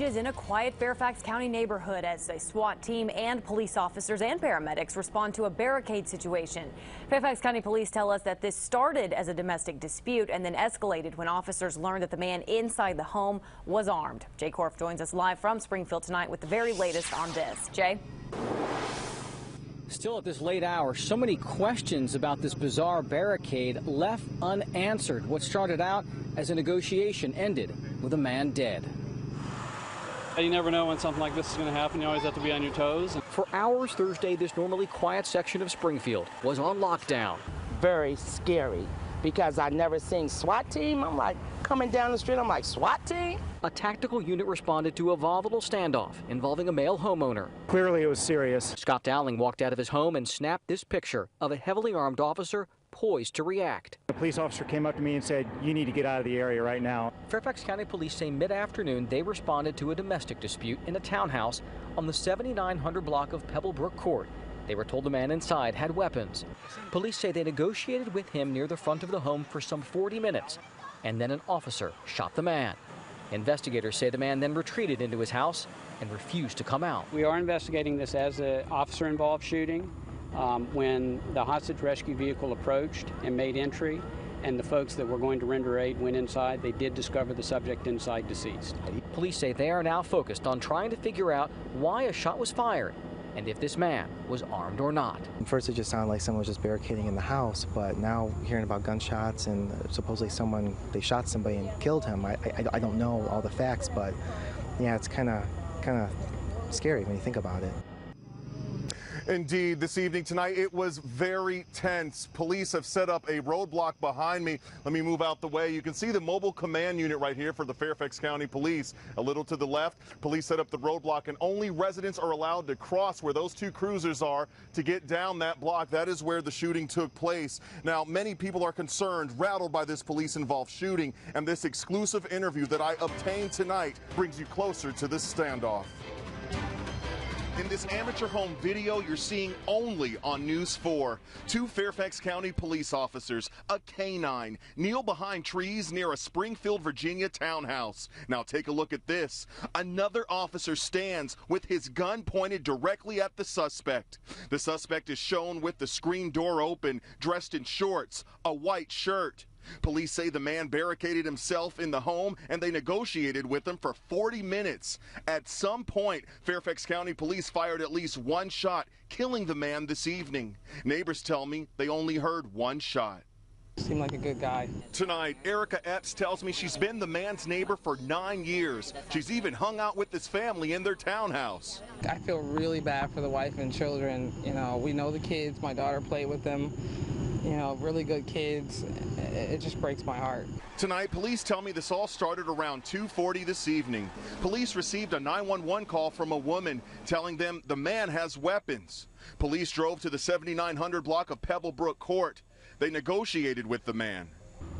changes in a quiet Fairfax County neighborhood as a SWAT team and police officers and paramedics respond to a barricade situation. Fairfax County police tell us that this started as a domestic dispute and then escalated when officers learned that the man inside the home was armed. Jay Korf joins us live from Springfield tonight with the very latest on this. Jay? Still at this late hour, so many questions about this bizarre barricade left unanswered. What started out as a negotiation ended with a man dead. You never know when something like this is going to happen. You always have to be on your toes. For hours Thursday, this normally quiet section of Springfield was on lockdown. Very scary because I'd never seen SWAT team. I'm like coming down the street, I'm like, SWAT team? A tactical unit responded to a volatile standoff involving a male homeowner. Clearly it was serious. Scott Dowling walked out of his home and snapped this picture of a heavily armed officer poised to react. A police officer came up to me and said, "You need to get out of the area right now." Fairfax County police say mid-afternoon they responded to a domestic dispute in a townhouse on the 7900 block of Pebblebrook Court. They were told the man inside had weapons. Police say they negotiated with him near the front of the home for some 40 minutes, and then an officer shot the man. Investigators say the man then retreated into his house and refused to come out. We are investigating this as an officer-involved shooting. When the hostage rescue vehicle approached and made entry, and the folks that were going to render aid went inside, they did discover the subject inside deceased. Police say they are now focused on trying to figure out why a shot was fired and if this man was armed or not. First it just sounded like someone was just barricading in the house, but now hearing about gunshots and supposedly they shot somebody and killed him. I don't know all the facts, but yeah, it's kind of scary when you think about it. Indeed, this evening tonight it was very tense. Police have set up a roadblock behind me. Let me move out the way. You can see the mobile command unit right here for the Fairfax County Police. A little to the left, police set up the roadblock and only residents are allowed to cross where those two cruisers are to get down that block. That is where the shooting took place. Now, many people are concerned, rattled by this police-involved shooting, and this exclusive interview that I obtained tonight brings you closer to this standoff. In this amateur home video you're seeing only on News 4, two Fairfax County police officers, a canine, kneel behind trees near a Springfield, Virginia townhouse. Now take a look at this. Another officer stands with his gun pointed directly at the suspect. The suspect is shown with the screen door open, dressed in shorts, a white shirt. Police say the man barricaded himself in the home and they negotiated with him for 40 minutes. At some point, Fairfax County police fired at least one shot, killing the man this evening. Neighbors tell me they only heard one shot. Seemed like a good guy. Tonight, Erica Epps tells me she's been the man's neighbor for 9 years. She's even hung out with his family in their townhouse. I feel really bad for the wife and children. You know, we know the kids. My daughter played with them. You know, really good kids. It just breaks my heart. Tonight, police tell me this all started around 2:40 this evening. Police received a 911 call from a woman telling them the man has weapons. Police drove to the 7900 block of Pebblebrook Court. They negotiated with the man.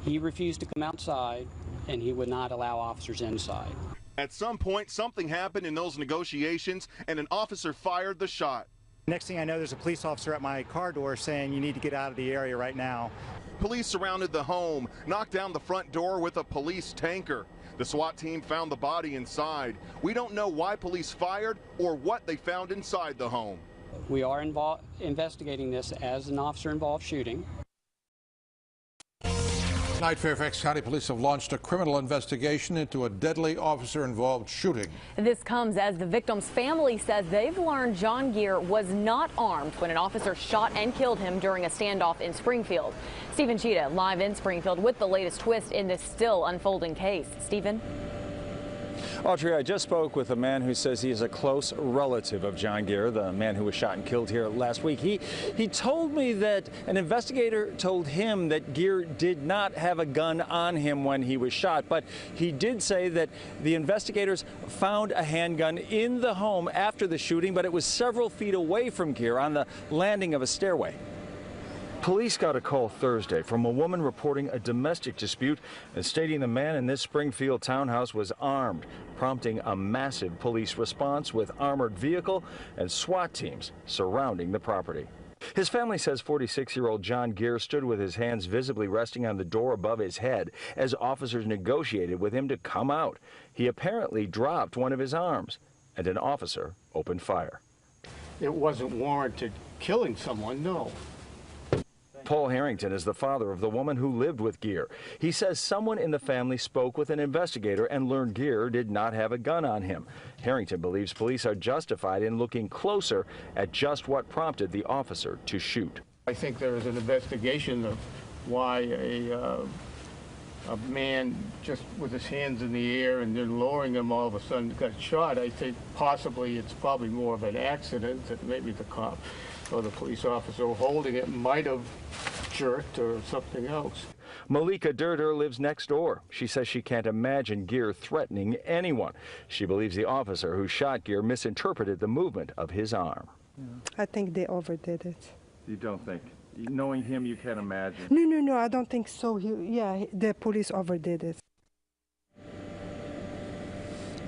He refused to come outside, and he would not allow officers inside. At some point, something happened in those negotiations, and an officer fired the shot. Next thing I know, there's a police officer at my car door saying, "You need to get out of the area right now." Police surrounded the home, knocked down the front door with a police tanker. The SWAT team found the body inside. We don't know why police fired or what they found inside the home. We are investigating this as an officer-involved shooting. Tonight, Fairfax County Police have launched a criminal investigation into a deadly officer-involved shooting. This comes as the victim's family says they've learned John Gear was not armed when an officer shot and killed him during a standoff in Springfield. Stephen Cheetah live in Springfield with the latest twist in this still unfolding case. Stephen? Audrey, I just spoke with a man who says he is a close relative of John Gear, the man who was shot and killed here last week. He told me that an investigator told him that Gear did not have a gun on him when he was shot, but he did say that the investigators found a handgun in the home after the shooting, but it was several feet away from Gear on the landing of a stairway. Police got a call Thursday from a woman reporting a domestic dispute and stating the man in this Springfield townhouse was armed, prompting a massive police response with armored vehicle and SWAT teams surrounding the property. His family says 46-year-old John Gear stood with his hands visibly resting on the door above his head as officers negotiated with him to come out. He apparently dropped one of his arms, and an officer opened fire. It wasn't warranted killing someone, no. Paul Harrington is the father of the woman who lived with Gear. He says someone in the family spoke with an investigator and learned Gear did not have a gun on him. Harrington believes police are justified in looking closer at just what prompted the officer to shoot. I think there is an investigation of why a man just with his hands in the air and then lowering him all of a sudden got shot. I think possibly it's probably more of an accident, that maybe the cop or the police officer holding it might have jerked or something else. Malika Durder lives next door. She says she can't imagine Gear threatening anyone. She believes the officer who shot Gear misinterpreted the movement of his arm. I think they overdid it. You don't think? Knowing him, you can't imagine. No, I don't think so. The police overdid it.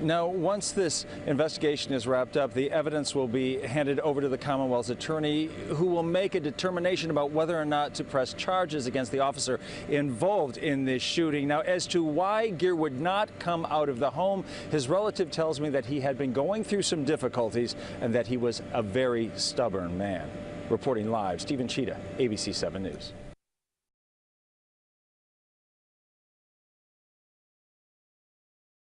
Now, once this investigation is wrapped up, the evidence will be handed over to the Commonwealth's attorney, who will make a determination about whether or not to press charges against the officer involved in this shooting. Now, as to why Gear would not come out of the home, his relative tells me that he had been going through some difficulties and that he was a very stubborn man. Reporting live, Stephen Cheetah, ABC 7 News.